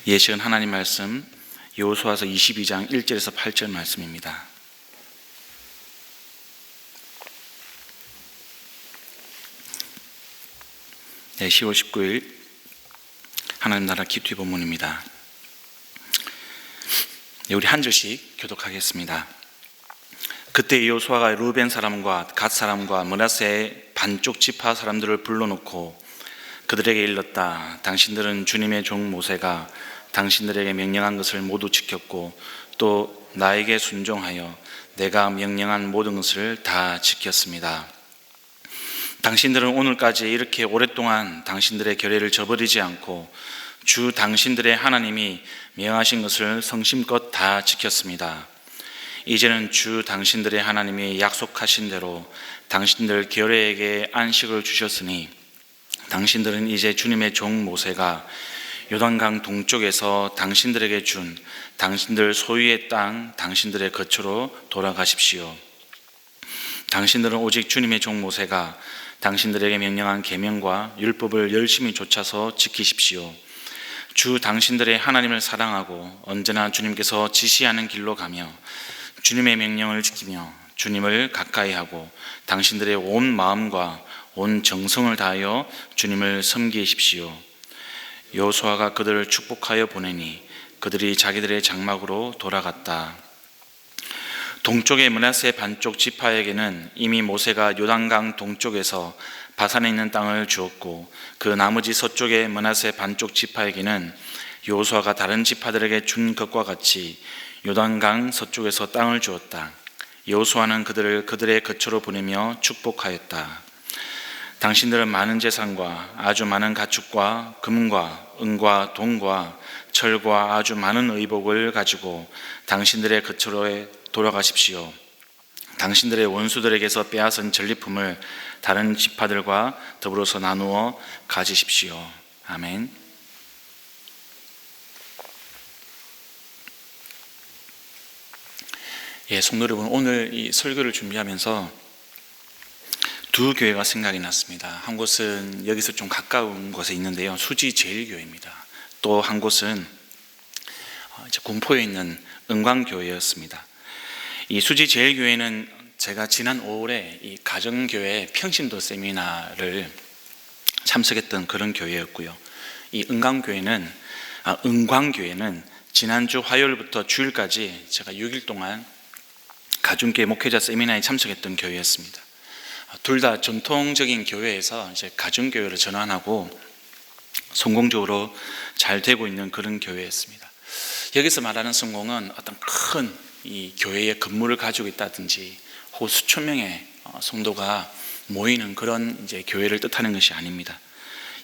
예식은 하나님 말씀 여호수아서 22장 1절에서 8절 말씀입니다. 네, 10월 19일 하나님 나라 기투 본문입니다. 네, 우리 한 절씩 교독하겠습니다. 그때 여호수아가 루벤 사람과 갓 사람과 므낫세의 반쪽 지파 사람들을 불러놓고 그들에게 일렀다. 당신들은 주님의 종 모세가 당신들에게 명령한 것을 모두 지켰고 또 나에게 순종하여 내가 명령한 모든 것을 다 지켰습니다. 당신들은 오늘까지 이렇게 오랫동안 당신들의 결례를 저버리지 않고 주 당신들의 하나님이 명하신 것을 성심껏 다 지켰습니다. 이제는 주 당신들의 하나님이 약속하신 대로 당신들 결례에게 안식을 주셨으니 당신들은 이제 주님의 종 모세가 요단강 동쪽에서 당신들에게 준 당신들 소유의 땅 당신들의 거처로 돌아가십시오. 당신들은 오직 주님의 종 모세가 당신들에게 명령한 계명과 율법을 열심히 좇아서 지키십시오. 주 당신들의 하나님을 사랑하고 언제나 주님께서 지시하는 길로 가며 주님의 명령을 지키며 주님을 가까이하고 당신들의 온 마음과 온 정성을 다하여 주님을 섬기십시오. 여호수아가 그들을 축복하여 보내니 그들이 자기들의 장막으로 돌아갔다. 동쪽의 므낫세 반쪽 지파에게는 이미 모세가 요단강 동쪽에서 바산에 있는 땅을 주었고 그 나머지 서쪽의 므낫세 반쪽 지파에게는 여호수아가 다른 지파들에게 준 것과 같이 요단강 서쪽에서 땅을 주었다. 여호수아는 그들을 그들의 거처로 보내며 축복하였다. 당신들은 많은 재산과 아주 많은 가축과 금과 은과 동과 철과 아주 많은 의복을 가지고 당신들의 거처로에 돌아가십시오. 당신들의 원수들에게서 빼앗은 전리품을 다른 지파들과 더불어서 나누어 가지십시오. 아멘. 예, 성도 여러분, 오늘 이 설교를 준비하면서 두 교회가 생각이 났습니다. 한 곳은 여기서 좀 가까운 곳에 있는데요, 수지 제일교회입니다. 또 한 곳은 군포에 있는 은광교회였습니다. 이 수지 제일교회는 제가 지난 5월에 이 가정교회 평신도 세미나를 참석했던 그런 교회였고요. 이 은광교회는 지난주 화요일부터 주일까지 제가 6일 동안 가중교회 목회자 세미나에 참석했던 교회였습니다. 둘 다 전통적인 교회에서 이제 가중교회로 전환하고 성공적으로 잘 되고 있는 그런 교회였습니다. 여기서 말하는 성공은 어떤 큰 이 교회의 건물을 가지고 있다든지 혹은 수천 명의 성도가 모이는 그런 이제 교회를 뜻하는 것이 아닙니다.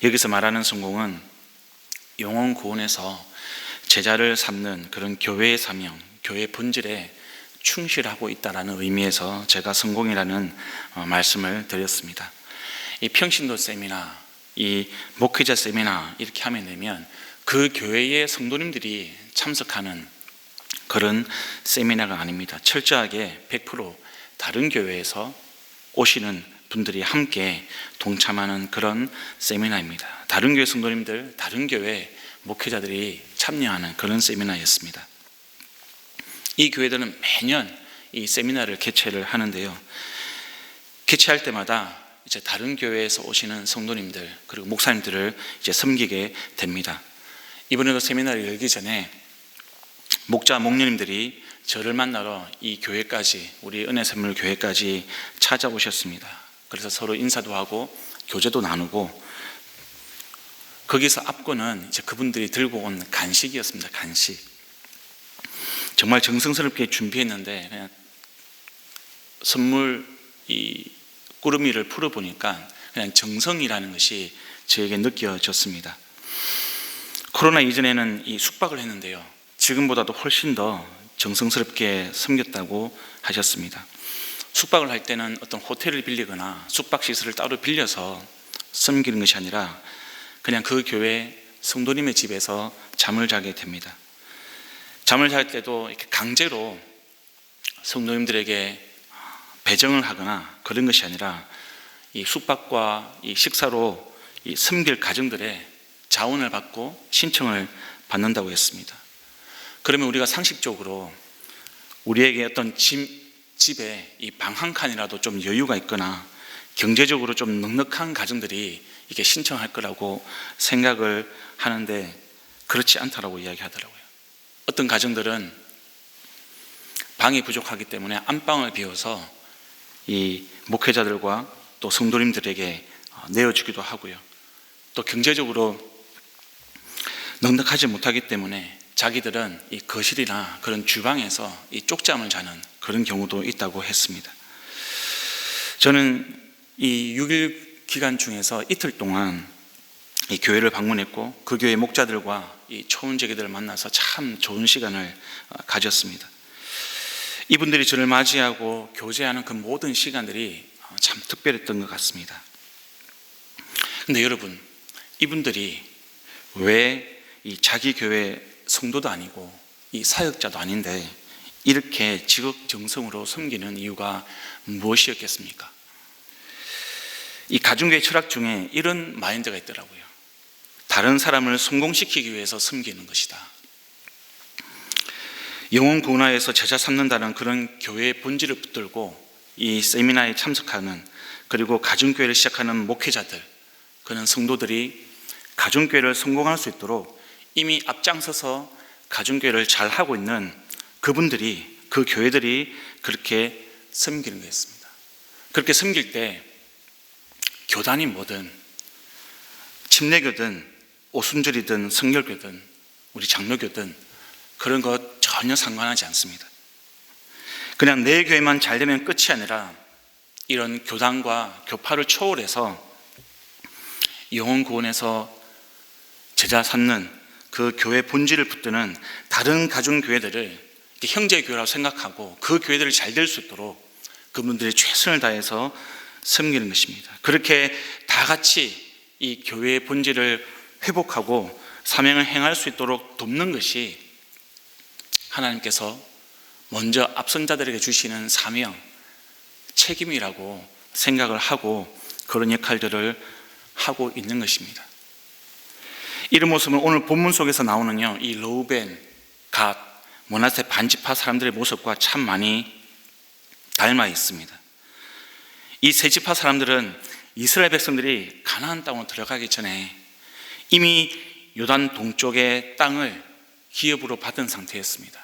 여기서 말하는 성공은 영혼 구원에서 제자를 삼는 그런 교회의 사명, 교회의 본질에 충실하고 있다라는 의미에서 제가 성공이라는 말씀을 드렸습니다. 이 평신도 세미나, 이 목회자 세미나 이렇게 하면 되면 그 교회의 성도님들이 참석하는 그런 세미나가 아닙니다. 철저하게 100% 다른 교회에서 오시는 분들이 함께 동참하는 그런 세미나입니다. 다른 교회 성도님들, 다른 교회 목회자들이 참여하는 그런 세미나였습니다. 이 교회들은 매년 이 세미나를 개최를 하는데요, 개최할 때마다 이제 다른 교회에서 오시는 성도님들 그리고 목사님들을 이제 섬기게 됩니다. 이번에도 세미나를 열기 전에 목자 목녀님들이 저를 만나러 이 교회까지, 우리 은혜샘물 교회까지 찾아오셨습니다. 그래서 서로 인사도 하고 교제도 나누고, 거기서 앞권은 이제 그분들이 들고 온 간식이었습니다. 간식. 정말 정성스럽게 준비했는데 그냥 선물 이 꾸러미를 풀어보니까 그냥 정성이라는 것이 저에게 느껴졌습니다. 코로나 이전에는 이 숙박을 했는데요, 지금보다도 훨씬 더 정성스럽게 섬겼다고 하셨습니다. 숙박을 할 때는 어떤 호텔을 빌리거나 숙박시설을 따로 빌려서 섬기는 것이 아니라 그냥 그 교회 성도님의 집에서 잠을 자게 됩니다. 잠을 잘 때도 이렇게 강제로 성도님들에게 배정을 하거나 그런 것이 아니라 이 숙박과 이 식사로 이 섬길 가정들의 자원을 받고 신청을 받는다고 했습니다. 그러면 우리가 상식적으로 우리에게 어떤 집에 이 방 한 칸이라도 좀 여유가 있거나 경제적으로 좀 넉넉한 가정들이 이게 신청할 거라고 생각을 하는데 그렇지 않다라고 이야기하더라고요. 어떤 가정들은 방이 부족하기 때문에 안방을 비워서 이 목회자들과 또 성도님들에게 내어주기도 하고요. 또 경제적으로 넉넉하지 못하기 때문에 자기들은 이 거실이나 그런 주방에서 이 쪽잠을 자는 그런 경우도 있다고 했습니다. 저는 이 6일 기간 중에서 이틀 동안 이 교회를 방문했고 그 교회 목자들과 이 초혼제기들을 만나서 참 좋은 시간을 가졌습니다. 이분들이 저를 맞이하고 교제하는 그 모든 시간들이 참 특별했던 것 같습니다. 근데 여러분, 이분들이 왜 이 자기 교회 성도도 아니고 이 사역자도 아닌데 이렇게 지극정성으로 섬기는 이유가 무엇이었겠습니까? 이 가정교회 철학 중에 이런 마인드가 있더라고요. 다른 사람을 성공시키기 위해서 섬기는 것이다. 영혼 구원하여서 제자 삼는다는 그런 교회의 본질을 붙들고 이 세미나에 참석하는, 그리고 가정교회를 시작하는 목회자들, 그런 성도들이 가정교회를 성공할 수 있도록 이미 앞장서서 가정교회를 잘 하고 있는 그분들이, 그 교회들이 그렇게 섬기는 거였습니다. 그렇게 섬길 때 교단이 뭐든, 침례교든 오순절이든 성결교든 우리 장로교든 그런 것 전혀 상관하지 않습니다. 그냥 내 교회만 잘 되면 끝이 아니라 이런 교단과 교파를 초월해서 영혼 구원에서 제자 삼는 그 교회 본질을 붙드는 다른 가정교회들을 형제교회라고 생각하고 그 교회들이 잘 될 수 있도록 그분들이 최선을 다해서 섬기는 것입니다. 그렇게 다 같이 이 교회의 본질을 회복하고 사명을 행할 수 있도록 돕는 것이 하나님께서 먼저 앞선 자들에게 주시는 사명, 책임이라고 생각을 하고 그런 역할들을 하고 있는 것입니다. 이런 모습은 오늘 본문 속에서 나오는요, 이 르우벤, 갓, 므낫세 반지파 사람들의 모습과 참 많이 닮아 있습니다. 이 세 지파 사람들은 이스라엘 백성들이 가나안 땅으로 들어가기 전에 이미 요단 동쪽의 땅을 기업으로 받은 상태였습니다.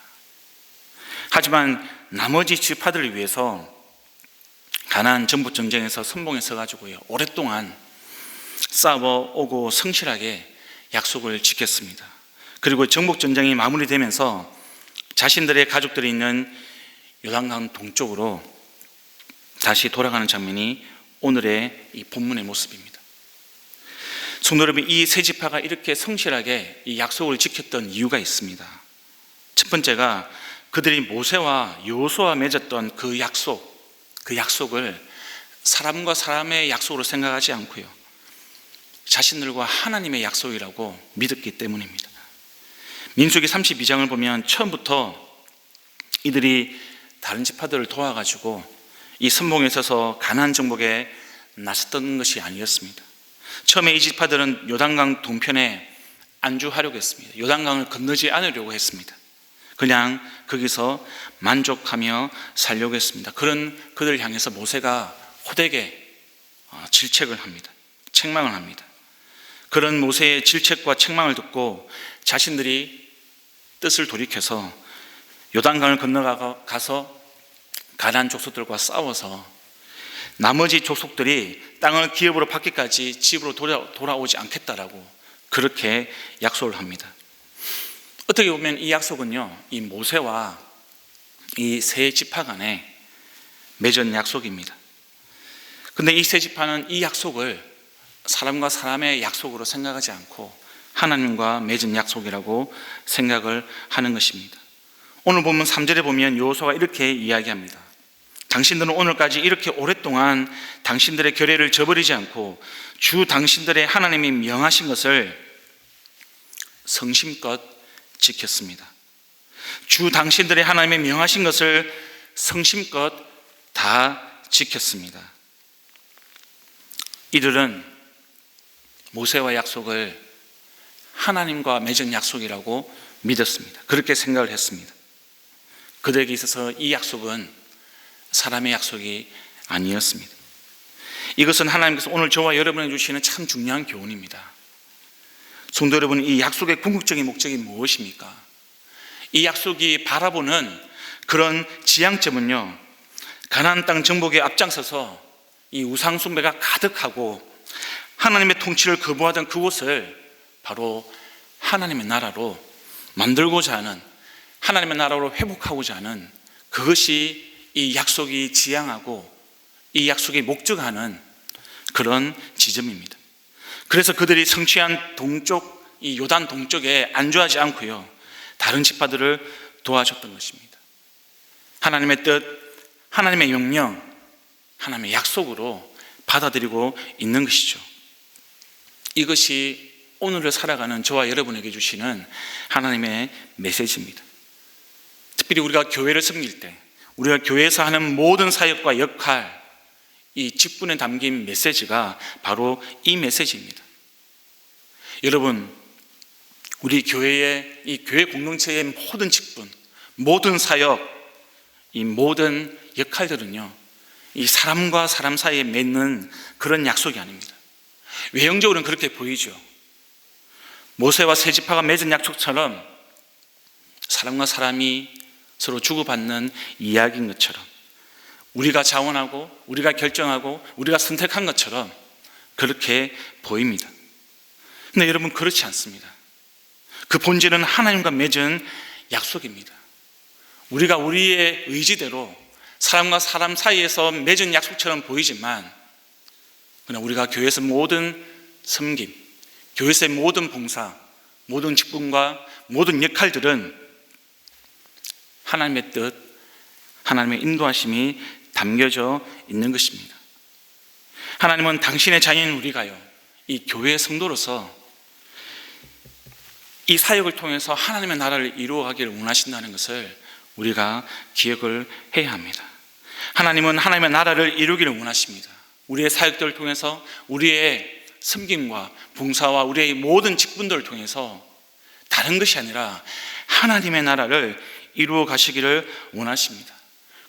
하지만 나머지 지파들을 위해서 가나안 정복 전쟁에서 선봉에 서가지고요, 오랫동안 싸워오고 성실하게 약속을 지켰습니다. 그리고 정복 전쟁이 마무리되면서 자신들의 가족들이 있는 요단강 동쪽으로 다시 돌아가는 장면이 오늘의 이 본문의 모습입니다. 성도 여러분, 이 세 지파가 이렇게 성실하게 이 약속을 지켰던 이유가 있습니다. 첫 번째가 그들이 모세와 여호수아와 맺었던 그 약속을 사람과 사람의 약속으로 생각하지 않고요, 자신들과 하나님의 약속이라고 믿었기 때문입니다. 민수기 32장을 보면 처음부터 이들이 다른 지파들을 도와가지고 이 선봉에 서서 가나안 정복에 나섰던 것이 아니었습니다. 처음에 이 지파들은 요단강 동편에 안주하려고 했습니다. 요단강을 건너지 않으려고 했습니다. 그냥 거기서 만족하며 살려고 했습니다. 그런 그들을 향해서 모세가 호되게 질책을 합니다. 책망을 합니다. 그런 모세의 질책과 책망을 듣고 자신들이 뜻을 돌이켜서 요단강을 건너가서 가나안 족속들과 싸워서 나머지 족속들이 땅을 기업으로 받기까지 집으로 돌아오지 않겠다라고 그렇게 약속을 합니다. 어떻게 보면 이 약속은요, 이 모세와 이 세 지파 간에 맺은 약속입니다. 근데 이 세 지파는 이 약속을 사람과 사람의 약속으로 생각하지 않고 하나님과 맺은 약속이라고 생각을 하는 것입니다. 오늘 보면 3절에 보면 여호수아가 이렇게 이야기합니다. 당신들은 오늘까지 이렇게 오랫동안 당신들의 결례를 저버리지 않고 주 당신들의 하나님이 명하신 것을 성심껏 지켰습니다. 주 당신들의 하나님이 명하신 것을 성심껏 다 지켰습니다. 이들은 모세와 약속을 하나님과 맺은 약속이라고 믿었습니다. 그렇게 생각을 했습니다. 그들에게 있어서 이 약속은 사람의 약속이 아니었습니다. 이것은 하나님께서 오늘 저와 여러분에게 주시는 참 중요한 교훈입니다. 성도 여러분, 이 약속의 궁극적인 목적이 무엇입니까? 이 약속이 바라보는 그런 지향점은요, 가나안 땅 정복에 앞장서서 이 우상 숭배가 가득하고 하나님의 통치를 거부하던 그곳을 바로 하나님의 나라로 만들고자 하는, 하나님의 나라로 회복하고자 하는, 그것이 이 약속이 지향하고 이 약속이 목적하는 그런 지점입니다. 그래서 그들이 성취한 동쪽, 이 요단 동쪽에 안주하지 않고요, 다른 지파들을 도와줬던 것입니다. 하나님의 뜻, 하나님의 명령, 하나님의 약속으로 받아들이고 있는 것이죠. 이것이 오늘을 살아가는 저와 여러분에게 주시는 하나님의 메시지입니다. 특별히 우리가 교회를 섬길 때, 우리가 교회에서 하는 모든 사역과 역할, 이 직분에 담긴 메시지가 바로 이 메시지입니다. 여러분, 우리 교회의, 이 교회 공동체의 모든 직분, 모든 사역, 이 모든 역할들은요, 이 사람과 사람 사이에 맺는 그런 약속이 아닙니다. 외형적으로는 그렇게 보이죠. 모세와 세 지파가 맺은 약속처럼 사람과 사람이 서로 주고받는 이야기인 것처럼, 우리가 자원하고 우리가 결정하고 우리가 선택한 것처럼 그렇게 보입니다. 근데 여러분, 그렇지 않습니다. 그 본질은 하나님과 맺은 약속입니다. 우리가 우리의 의지대로 사람과 사람 사이에서 맺은 약속처럼 보이지만, 그러나 우리가 교회에서 모든 섬김, 교회에서의 모든 봉사, 모든 직분과 모든 역할들은 하나님의 뜻, 하나님의 인도하심이 담겨져 있는 것입니다. 하나님은 당신의 자녀인 우리가요, 이 교회의 성도로서 이 사역을 통해서 하나님의 나라를 이루어가기를 원하신다는 것을 우리가 기억을 해야 합니다. 하나님은 하나님의 나라를 이루기를 원하십니다. 우리의 사역들을 통해서, 우리의 섬김과 봉사와 우리의 모든 직분들을 통해서 다른 것이 아니라 하나님의 나라를 이루어 가시기를 원하십니다.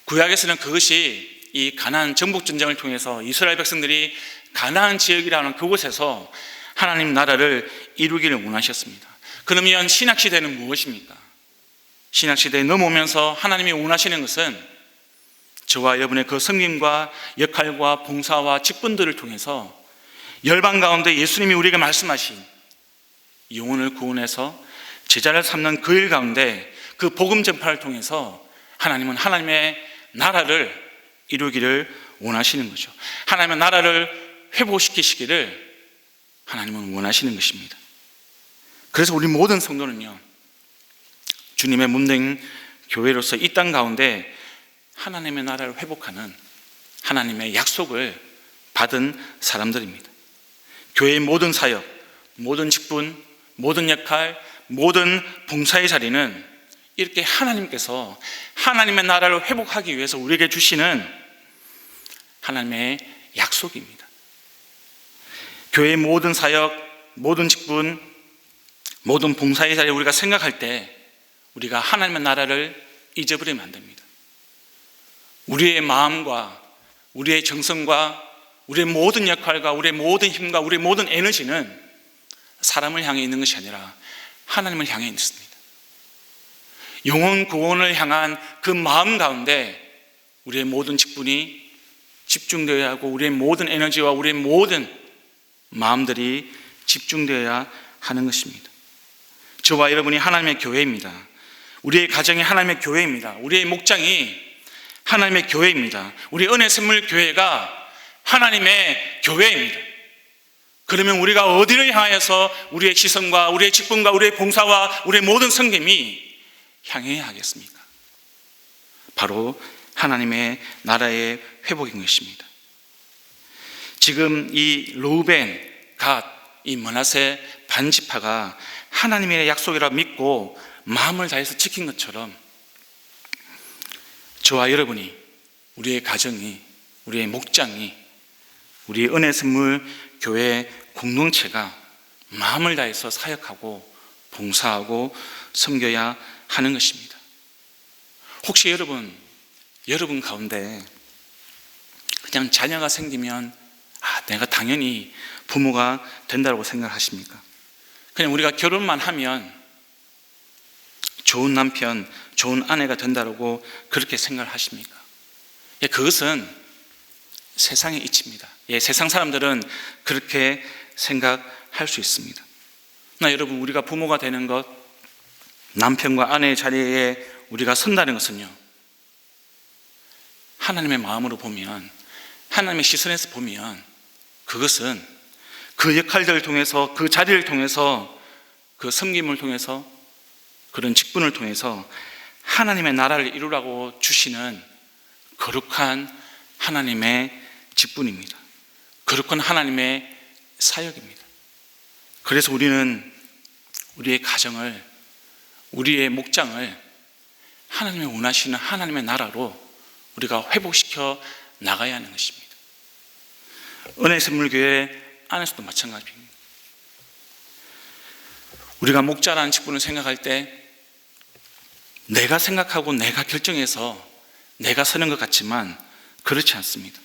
구약에서는 그것이 이 가나안 정복 전쟁을 통해서 이스라엘 백성들이 가나안 지역이라는 그곳에서 하나님 나라를 이루기를 원하셨습니다. 그러면 신약 시대는 무엇입니까? 신약 시대에 넘어오면서 하나님이 원하시는 것은 저와 여러분의 그 섬김과 역할과 봉사와 직분들을 통해서 열방 가운데 예수님이 우리에게 말씀하신 영혼을 구원해서 제자를 삼는 그 일 가운데 그 복음 전파를 통해서 하나님은 하나님의 나라를 이루기를 원하시는 거죠. 하나님의 나라를 회복시키시기를 하나님은 원하시는 것입니다. 그래서 우리 모든 성도는요, 주님의 몸된 교회로서 이 땅 가운데 하나님의 나라를 회복하는 하나님의 약속을 받은 사람들입니다. 교회의 모든 사역, 모든 직분, 모든 역할, 모든 봉사의 자리는 이렇게 하나님께서 하나님의 나라를 회복하기 위해서 우리에게 주시는 하나님의 약속입니다. 교회의 모든 사역, 모든 직분, 모든 봉사의 자리를 우리가 생각할 때 우리가 하나님의 나라를 잊어버리면 안 됩니다. 우리의 마음과 우리의 정성과 우리의 모든 역할과 우리의 모든 힘과 우리의 모든 에너지는 사람을 향해 있는 것이 아니라 하나님을 향해 있습니다. 영혼 구원을 향한 그 마음 가운데 우리의 모든 직분이 집중되어야 하고, 우리의 모든 에너지와 우리의 모든 마음들이 집중되어야 하는 것입니다. 저와 여러분이 하나님의 교회입니다. 우리의 가정이 하나님의 교회입니다. 우리의 목장이 하나님의 교회입니다. 우리 은혜 선물 교회가 하나님의 교회입니다. 그러면 우리가 어디를 향하여서 우리의 시선과 우리의 직분과 우리의 봉사와 우리의 모든 섬김이 향해야 하겠습니까? 바로 하나님의 나라의 회복인 것입니다. 지금 이 르우벤, 갓, 이 므낫세 반지파가 하나님의 약속이라 믿고 마음을 다해서 지킨 것처럼 저와 여러분이, 우리의 가정이, 우리의 목장이, 우리의 은혜 선물 교회 공동체가 마음을 다해서 사역하고 봉사하고 섬겨야 하는 것입니다. 혹시 여러분 가운데 그냥 자녀가 생기면 내가 당연히 부모가 된다고 생각하십니까? 그냥 우리가 결혼만 하면 좋은 남편, 좋은 아내가 된다고 그렇게 생각을 하십니까? 그것은 세상의 이치입니다. 세상 사람들은 그렇게 생각할 수 있습니다. 그러나 여러분, 우리가 부모가 되는 것, 남편과 아내의 자리에 우리가 선다는 것은요, 하나님의 마음으로 보면, 하나님의 시선에서 보면 그것은 그 역할들을 통해서, 그 자리를 통해서, 그 섬김을 통해서, 그런 직분을 통해서 하나님의 나라를 이루라고 주시는 거룩한 하나님의 직분입니다. 거룩한 하나님의 사역입니다. 그래서 우리는 우리의 가정을, 우리의 목장을 하나님의 원하시는 하나님의 나라로 우리가 회복시켜 나가야 하는 것입니다. 은혜선물교회 안에서도 마찬가지입니다. 우리가 목자라는 직분을 생각할 때 내가 생각하고 내가 결정해서 내가 서는 것 같지만 그렇지 않습니다.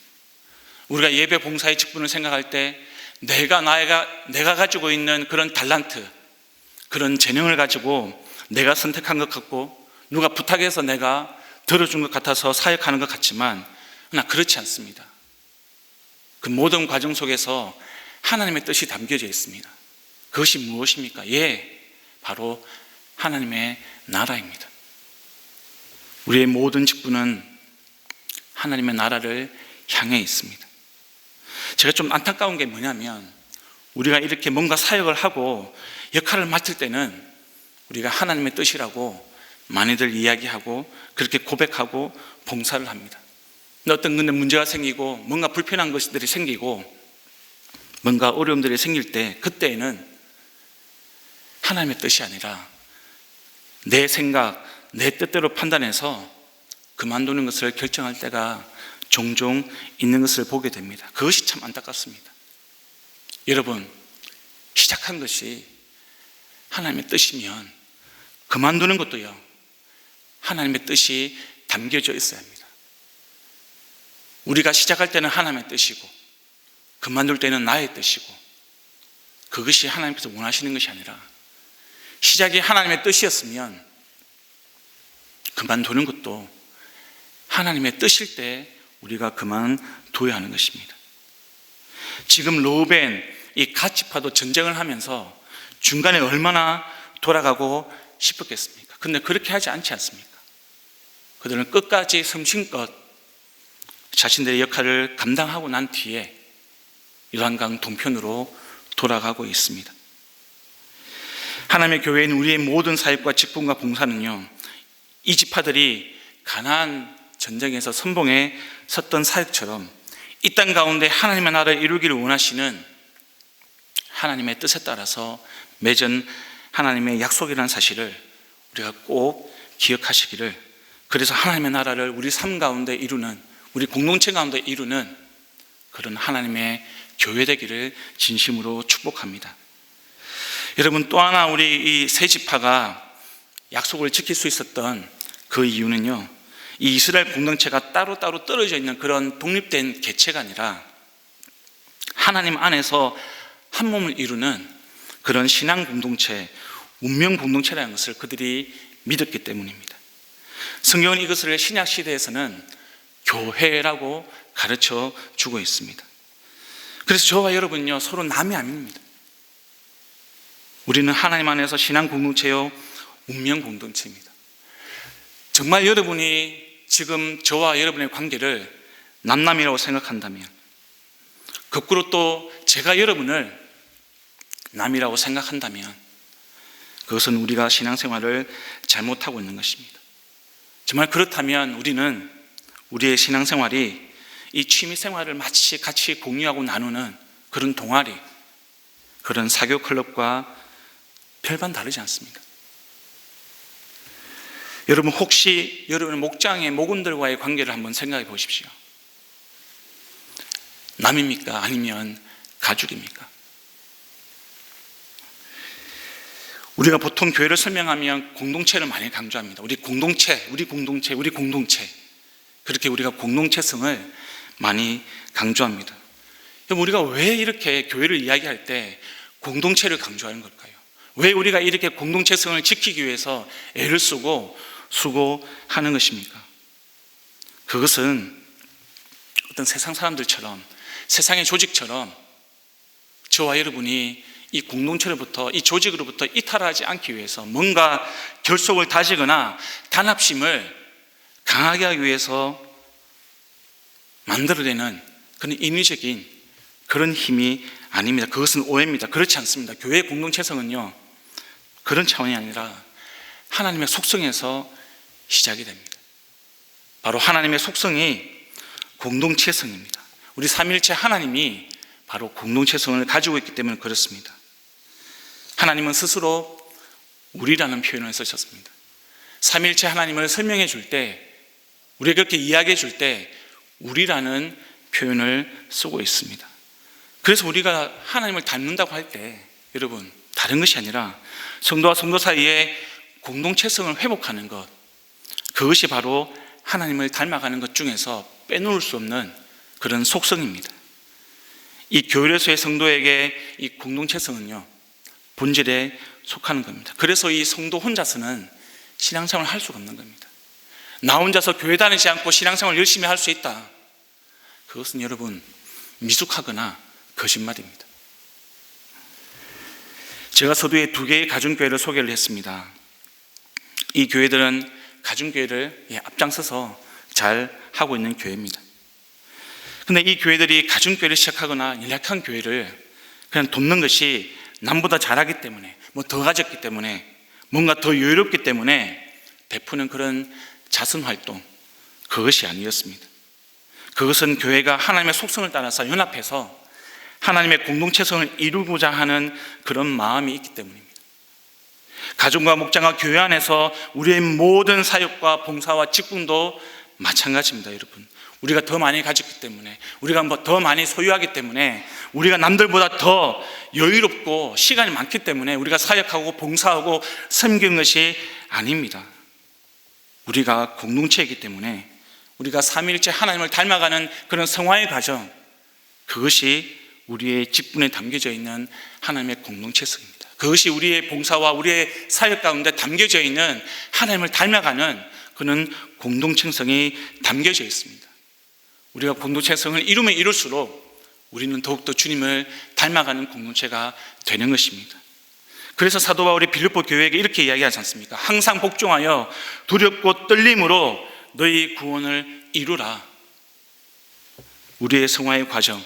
우리가 예배 봉사의 직분을 생각할 때 내가 가지고 있는 그런 달란트, 그런 재능을 가지고 내가 선택한 것 같고 누가 부탁해서 내가 들어준 것 같아서 사역하는 것 같지만 그러나 그렇지 않습니다. 그 모든 과정 속에서 하나님의 뜻이 담겨져 있습니다. 그것이 무엇입니까? 바로 하나님의 나라입니다. 우리의 모든 직분은 하나님의 나라를 향해 있습니다. 제가 좀 안타까운 게 뭐냐면 우리가 이렇게 뭔가 사역을 하고 역할을 맡을 때는 우리가 하나님의 뜻이라고 많이들 이야기하고 그렇게 고백하고 봉사를 합니다. 근데 어떤 문제가 생기고 뭔가 불편한 것들이 생기고 뭔가 어려움들이 생길 때 그때에는 하나님의 뜻이 아니라 내 생각, 내 뜻대로 판단해서 그만두는 것을 결정할 때가 종종 있는 것을 보게 됩니다. 그것이 참 안타깝습니다. 여러분, 시작한 것이 하나님의 뜻이면 그만두는 것도요, 하나님의 뜻이 담겨져 있어야 합니다. 우리가 시작할 때는 하나님의 뜻이고 그만둘 때는 나의 뜻이고 그것이 하나님께서 원하시는 것이 아니라 시작이 하나님의 뜻이었으면 그만두는 것도 하나님의 뜻일 때 우리가 그만둬야 하는 것입니다. 지금 르우벤 이 갓 지파도 전쟁을 하면서 중간에 얼마나 돌아가고 싶었겠습니까? 근데 그렇게 하지 않지 않습니까? 그들은 끝까지 섬신껏 자신들의 역할을 감당하고 난 뒤에 요단강 동편으로 돌아가고 있습니다. 하나님의 교회인 우리의 모든 사역과 직분과 봉사는요, 이 지파들이 가나안 전쟁에서 선봉에 섰던 사역처럼 이 땅 가운데 하나님의 나라를 이루기를 원하시는 하나님의 뜻에 따라서 맺은 하나님의 약속이라는 사실을 우리가 꼭 기억하시기를, 그래서 하나님의 나라를 우리 삶 가운데 이루는, 우리 공동체 가운데 이루는 그런 하나님의 교회 되기를 진심으로 축복합니다. 여러분, 또 하나 우리 이 세 지파가 약속을 지킬 수 있었던 그 이유는요, 이 이스라엘 공동체가 따로따로 떨어져 있는 그런 독립된 개체가 아니라 하나님 안에서 한 몸을 이루는 그런 신앙 공동체, 운명 공동체라는 것을 그들이 믿었기 때문입니다. 성경은 이것을 신약 시대에서는 교회라고 가르쳐 주고 있습니다. 그래서 저와 여러분요, 서로 남이 아닙니다. 우리는 하나님 안에서 신앙 공동체요, 운명 공동체입니다. 정말 여러분이 지금 저와 여러분의 관계를 남남이라고 생각한다면, 거꾸로 또 제가 여러분을 남이라고 생각한다면 그것은 우리가 신앙생활을 잘못하고 있는 것입니다. 정말 그렇다면 우리는 우리의 신앙생활이 이 취미생활을 마치 같이 공유하고 나누는 그런 동아리, 그런 사교 클럽과 별반 다르지 않습니다. 여러분, 혹시 여러분의 목장의 목원들과의 관계를 한번 생각해 보십시오. 남입니까? 아니면 가족입니까? 우리가 보통 교회를 설명하면 공동체를 많이 강조합니다. 우리 공동체, 우리 공동체, 우리 공동체. 그렇게 우리가 공동체성을 많이 강조합니다. 그럼 우리가 왜 이렇게 교회를 이야기할 때 공동체를 강조하는 걸까요? 왜 우리가 이렇게 공동체성을 지키기 위해서 애를 쓰고 수고하는 것입니까? 그것은 어떤 세상 사람들처럼, 세상의 조직처럼 저와 여러분이 이 공동체로부터, 이 조직으로부터 이탈하지 않기 위해서 뭔가 결속을 다지거나 단합심을 강하게 하기 위해서 만들어내는 그런 인위적인 그런 힘이 아닙니다. 그것은 오해입니다. 그렇지 않습니다. 교회의 공동체성은요, 그런 차원이 아니라 하나님의 속성에서 시작이 됩니다. 바로 하나님의 속성이 공동체성입니다. 우리 삼위일체 하나님이 바로 공동체성을 가지고 있기 때문에 그렇습니다. 하나님은 스스로 우리라는 표현을 쓰셨습니다. 삼위일체 하나님을 설명해 줄 때, 우리가 그렇게 이야기해 줄 때 우리라는 표현을 쓰고 있습니다. 그래서 우리가 하나님을 닮는다고 할 때 여러분, 다른 것이 아니라 성도와 성도 사이에 공동체성을 회복하는 것, 그것이 바로 하나님을 닮아가는 것 중에서 빼놓을 수 없는 그런 속성입니다. 이 교회에서의 성도에게 이 공동체성은요, 본질에 속하는 겁니다. 그래서 이 성도 혼자서는 신앙생활을 할 수가 없는 겁니다. 나 혼자서 교회 다니지 않고 신앙생활을 열심히 할 수 있다. 그것은 여러분 미숙하거나 거짓말입니다. 제가 서두에 2개의 가정교회를 소개를 했습니다. 이 교회들은 가정교회를 앞장서서 잘 하고 있는 교회입니다. 근데 이 교회들이 가정교회를 시작하거나 연락한 교회를 그냥 돕는 것이 남보다 잘하기 때문에, 더 가졌기 때문에, 뭔가 더 여유롭기 때문에 베푸는 그런 자선활동, 그것이 아니었습니다. 그것은 교회가 하나님의 속성을 따라서 연합해서 하나님의 공동체성을 이루고자 하는 그런 마음이 있기 때문입니다. 가정과 목장과 교회 안에서 우리의 모든 사역과 봉사와 직분도 마찬가지입니다. 여러분, 우리가 더 많이 가졌기 때문에, 우리가 더 많이 소유하기 때문에, 우리가 남들보다 더 여유롭고 시간이 많기 때문에 우리가 사역하고 봉사하고 섬기는 것이 아닙니다. 우리가 공동체이기 때문에 우리가 삼위일체 하나님을 닮아가는 그런 성화의 과정, 그것이 우리의 직분에 담겨져 있는 하나님의 공동체성입니다. 그것이 우리의 봉사와 우리의 사역 가운데 담겨져 있는 하나님을 닮아가는 그런 공동체성이 담겨져 있습니다. 우리가 공동체성을 이루면 이룰수록 우리는 더욱더 주님을 닮아가는 공동체가 되는 것입니다. 그래서 사도 바울이 빌립보 교회에게 이렇게 이야기하지 않습니까? 항상 복종하여 두렵고 떨림으로 너희 구원을 이루라. 우리의 성화의 과정,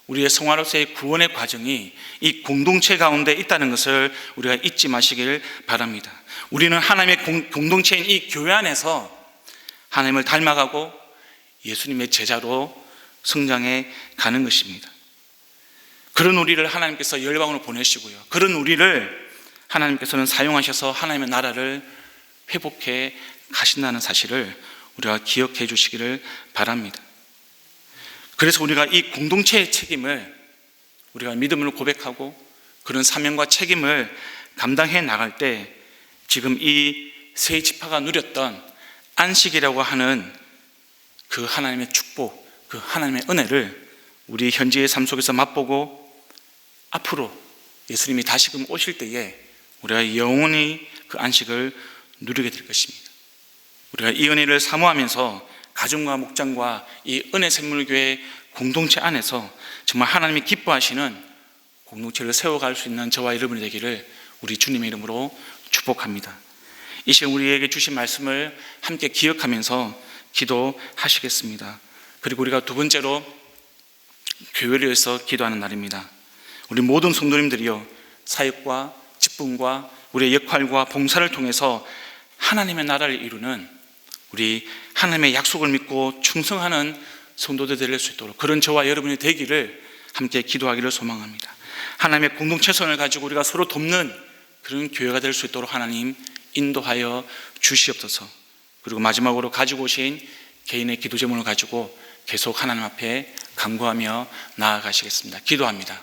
우리의 성화로서의 구원의 과정이 이 공동체 가운데 있다는 것을 우리가 잊지 마시길 바랍니다. 우리는 하나님의 공동체인 이 교회 안에서 하나님을 닮아가고 예수님의 제자로 성장해 가는 것입니다. 그런 우리를 하나님께서 열방으로 보내시고요, 그런 우리를 하나님께서는 사용하셔서 하나님의 나라를 회복해 가신다는 사실을 우리가 기억해 주시기를 바랍니다. 그래서 우리가 이 공동체의 책임을 우리가 믿음으로 고백하고 그런 사명과 책임을 감당해 나갈 때 지금 이 세 지파가 누렸던 안식이라고 하는 그 하나님의 축복, 그 하나님의 은혜를 우리 현재의 삶 속에서 맛보고 앞으로 예수님이 다시금 오실 때에 우리가 영원히 그 안식을 누리게 될 것입니다. 우리가 이 은혜를 사모하면서 가정과 목장과 이 은혜생물교회 공동체 안에서 정말 하나님이 기뻐하시는 공동체를 세워갈 수 있는 저와 여러분이 되기를 우리 주님의 이름으로 축복합니다. 이 시간 우리에게 주신 말씀을 함께 기억하면서 기도하시겠습니다. 그리고 우리가 두 번째로 교회를 위해서 기도하는 날입니다. 우리 모든 성도님들이요, 사역과 직분과 우리의 역할과 봉사를 통해서 하나님의 나라를 이루는 우리 하나님의 약속을 믿고 충성하는 성도들 될 수 있도록 그런 저와 여러분이 되기를 함께 기도하기를 소망합니다. 하나님의 공동체성을 가지고 우리가 서로 돕는 그런 교회가 될 수 있도록 하나님 인도하여 주시옵소서. 그리고 마지막으로 가지고 오신 개인의 기도 제목을 가지고 계속 하나님 앞에 간구하며 나아가시겠습니다. 기도합니다.